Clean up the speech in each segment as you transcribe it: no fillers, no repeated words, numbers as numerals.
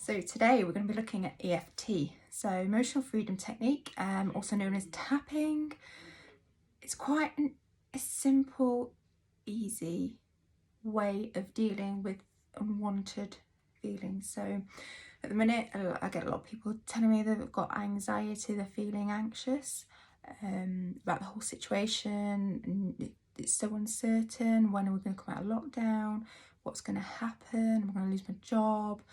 So today we're going to be looking at EFT, so emotional freedom technique, also known as tapping. It's quite a simple, easy way of dealing with unwanted feelings. So at the minute, I get a lot of people telling me they've got anxiety, they're feeling anxious about the whole situation, and it's so uncertain. When are we going to come out of lockdown? What's going to happen? Am I going to lose my job?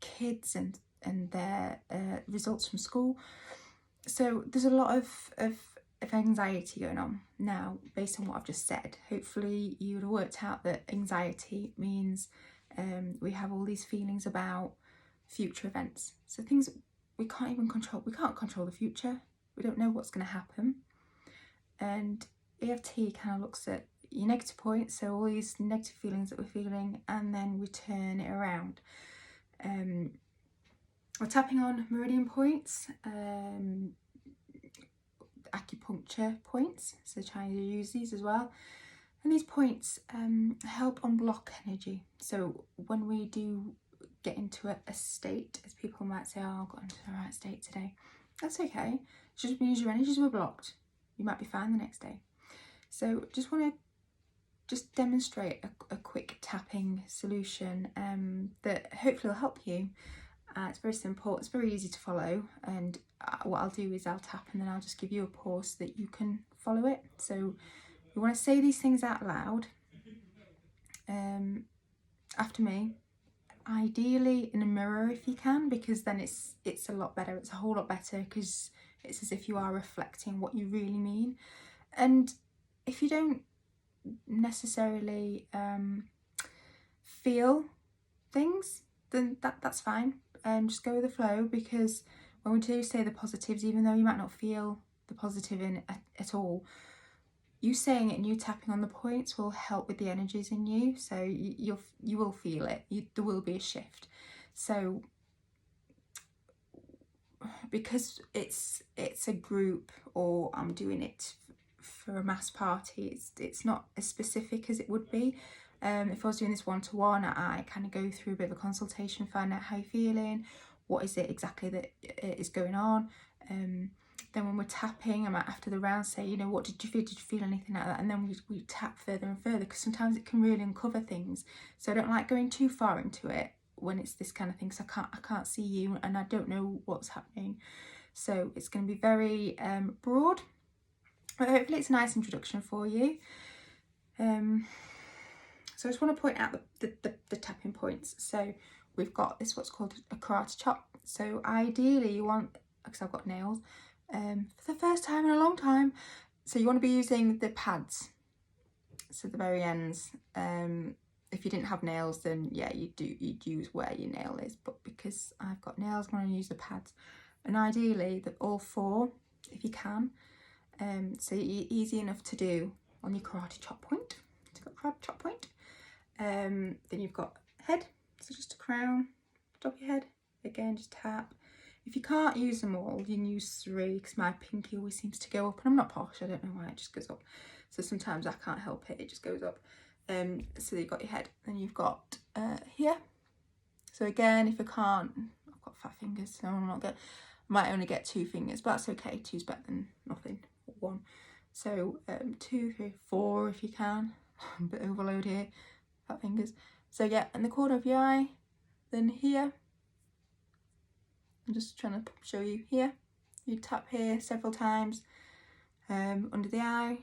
Kids and their results from school. So there's a lot of anxiety going on. Now, based on what I've just said, hopefully you would have worked out that anxiety means we have all these feelings about future events. So things we can't even control. We can't control the future. We don't know what's going to happen. And EFT kind of looks at your negative points, so all these negative feelings that we're feeling, and then we turn it around. We're tapping on meridian points, acupuncture points, so trying to use these as well. And these points help unblock energy. So when we do get into a state, as people might say, oh, I've got into the right state today, that's okay. It just means your energies were blocked. You might be fine the next day. So just want to demonstrate a quick tapping solution that hopefully will help you. It's very simple, it's very easy to follow, and what I'll do is I'll tap and then I'll just give you a pause so that you can follow it. So we want to say these things out loud after me, ideally in a mirror if you can, because then it's a lot better, it's a whole lot better, because it's as if you are reflecting what you really mean. And if you don't necessarily feel things, then that's fine. Just go with the flow, because when we do say the positives, even though you might not feel the positive in it at all, you saying it and you tapping on the points will help with the energies in you. So you will feel it. There will be a shift. So because it's a group, or I'm doing it for a mass party, it's not as specific as it would be. If I was doing this one-to-one, I kind of go through a bit of a consultation, find out how you're feeling, what is it exactly that is going on. Then when we're tapping, I might after the round say, what did you feel? Did you feel anything like that? And then we tap further and further, because sometimes it can really uncover things. So I don't like going too far into it when it's this kind of thing, so I can't see you and I don't know what's happening. So it's going to be very broad, but hopefully it's a nice introduction for you. So I just want to point out the tapping points. So we've got this, what's called a karate chop. So ideally you want, because I've got nails, for the first time in a long time, so you want to be using the pads, so the very ends. If you didn't have nails, then yeah, you'd use where your nail is, but because I've got nails, I'm going to use the pads. And ideally all four, if you can, so easy enough to do on your karate chop point. So you've got karate chop point. Then you've got head, so just a crown, top of your head, again just tap. If you can't use them all, you can use 3, because my pinky always seems to go up, and I'm not posh, I don't know why, it just goes up. So sometimes I can't help it, it just goes up. So you've got your head, then you've got here. So again, if I can't, I've got fat fingers, so I'm not might only get 2 fingers, but that's okay, 2's better than nothing, or 1. So 2, 3, 4 if you can. A bit overload here. Fat fingers. So yeah, in the corner of your eye, then here. I'm just trying to show you here. You tap here several times, under the eye.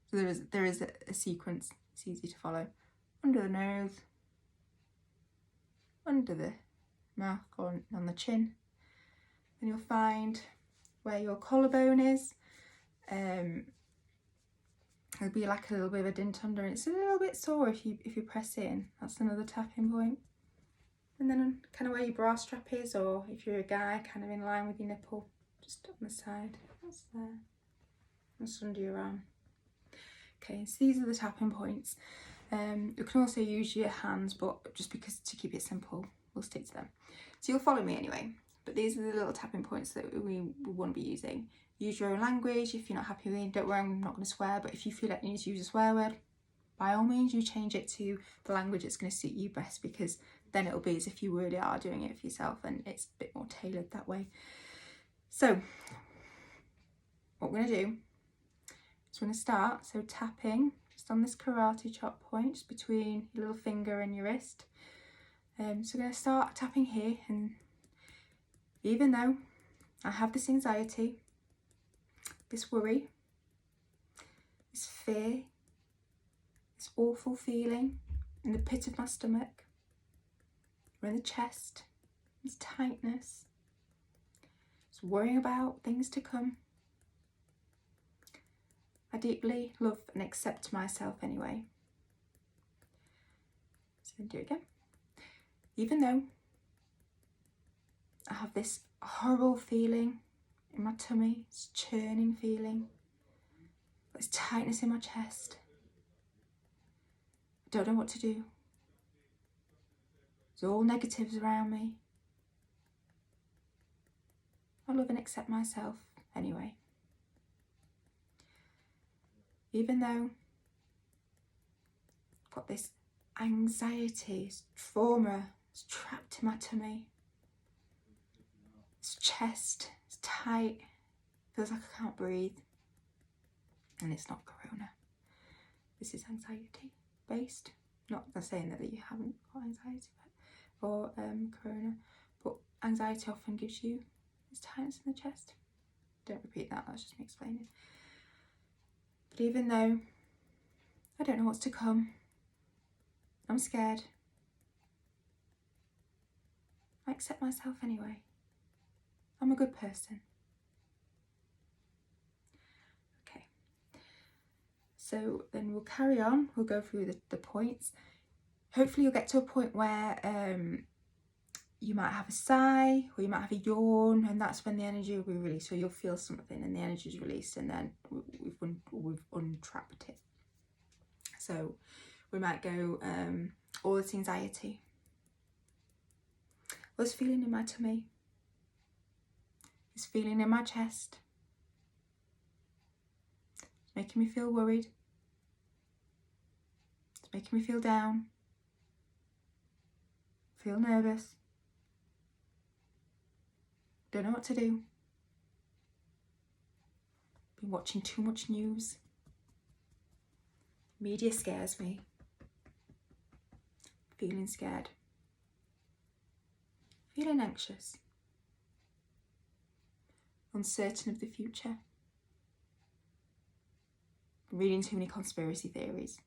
So there is a sequence. It's easy to follow. Under the nose, under the mouth, or on the chin. Then you'll find where your collarbone is. There'll be like a little bit of a dint under, and it's a little bit sore if you press in. That's another tapping point. And then kind of where your bra strap is, or if you're a guy, kind of in line with your nipple, just on the side. That's there. That's under your arm. Okay, so these are the tapping points. You can also use your hands, but just because to keep it simple, we'll stick to them. So you'll follow me anyway. But these are the little tapping points that we want to be using. Use your own language. If you're not happy with it, don't worry, I'm not going to swear, but if you feel like you need to use a swear word, by all means you change it to the language that's going to suit you best, because then it'll be as if you really are doing it for yourself and it's a bit more tailored that way. So what we're going to do is we're going to start, so tapping just on this karate chop point, just between your little finger and your wrist. So we're going to start tapping here, and even though I have this anxiety, this worry, this fear, this awful feeling in the pit of my stomach or in the chest, this tightness, just worrying about things to come, I deeply love and accept myself anyway. So then do it again. Even though I have this horrible feeling in my tummy, this churning feeling, this tightness in my chest, I don't know what to do. There's all negatives around me. I love and accept myself anyway. Even though I've got this anxiety, this trauma, it's trapped in my tummy, this chest, it's tight, feels like I can't breathe, and it's not corona. This is anxiety based. Not saying that you haven't got anxiety or corona, but anxiety often gives you this tightness in the chest. Don't repeat that, that's just me explaining. But even though I don't know what's to come, I'm scared, I accept myself anyway. I'm a good person. Okay, so then we'll carry on, we'll go through the points. Hopefully you'll get to a point where you might have a sigh or you might have a yawn, and that's when the energy will be released. So you'll feel something and the energy is released, and then we've untrapped it. So we might go, all this anxiety, all this feeling in my tummy, this feeling in my chest, it's making me feel worried, it's making me feel down, feel nervous, don't know what to do, been watching too much news, media scares me, feeling scared, feeling anxious, uncertain of the future, reading too many conspiracy theories.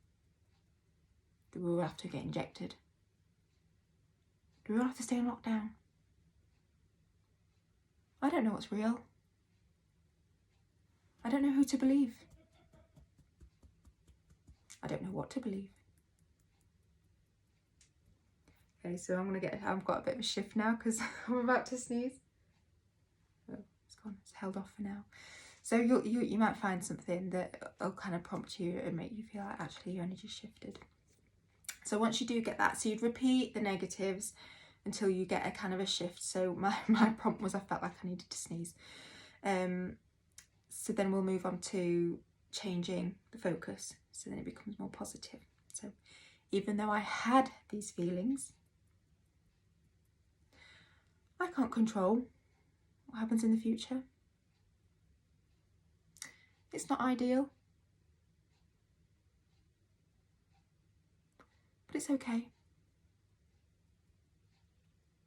Do we all have to get injected? Do we all have to stay in lockdown? I don't know what's real. I don't know who to believe. I don't know what to believe. Okay, so I've got a bit of a shift now because I'm about to sneeze. Oh, it's gone, it's held off for now. So you might find something that will kind of prompt you and make you feel like actually your energy shifted. So once you do get that, so you'd repeat the negatives until you get a kind of a shift. So my prompt was I felt like I needed to sneeze. So then we'll move on to changing the focus, so then it becomes more positive. So even though I had these feelings, I can't control what happens in the future. It's not ideal, but it's okay.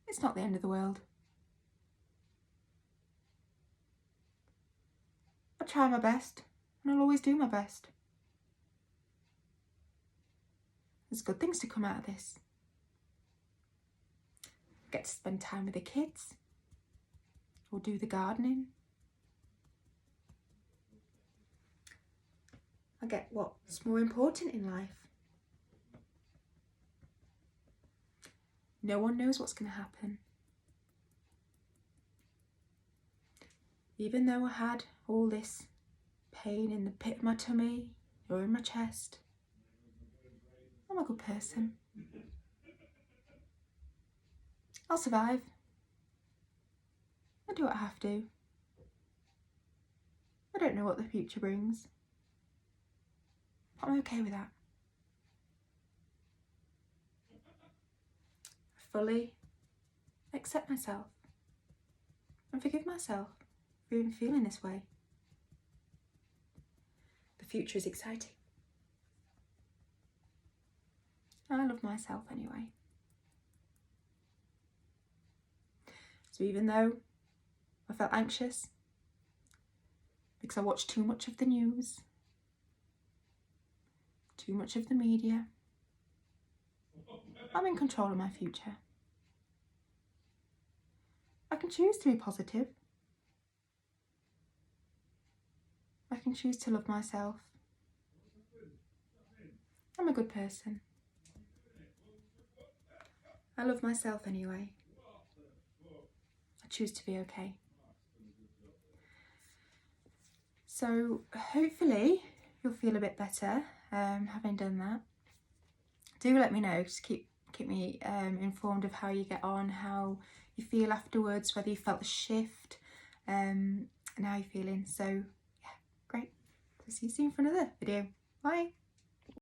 It's not the end of the world. I try my best, and I'll always do my best. There's good things to come out of this. I get to spend time with the kids, or do the gardening. I get what's more important in life. No one knows what's going to happen. Even though I had all this pain in the pit of my tummy or in my chest, I'm a good person. I'll survive. I'll do what I have to. I don't know what the future brings, but I'm okay with that. fully accept myself and forgive myself for even feeling this way. The future is exciting. I love myself anyway. So even though I felt anxious because I watched too much of the news, too much of the media, I'm in control of my future. I can choose to be positive. I can choose to love myself. I'm a good person. I love myself anyway. I choose to be okay. So hopefully you'll feel a bit better having done that. Do let me know, just keep me informed of how you get on, how you feel afterwards, whether you felt a shift and how you're feeling. So yeah, great. So see you soon for another video. Bye.